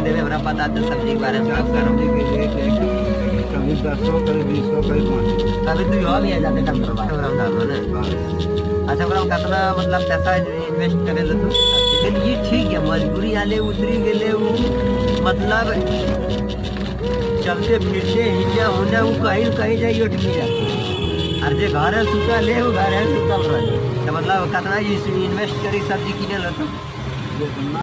देवे हमरा पता तो सब्जी के बारे में बात करो। सब्जी के रेट है कभी 10 कभी 20 कभी 500। कभी तू हो भी आ जाते काम करवा हमरा दाम ना। अच्छा हमरा कितना मतलब पैसा इन्वेस्ट करे ले तू? लेकिन ये ठीक है, मजबूरी आले उतरी गेले वो मतलब चलते फिरते हिजा होने वो कहीं कहीं जाई अटकी जाती। और जे घर सुतल है वो घर सुतल रहे, तो मतलब कितना इन्वेस्ट करी सब्जी किने लो तो?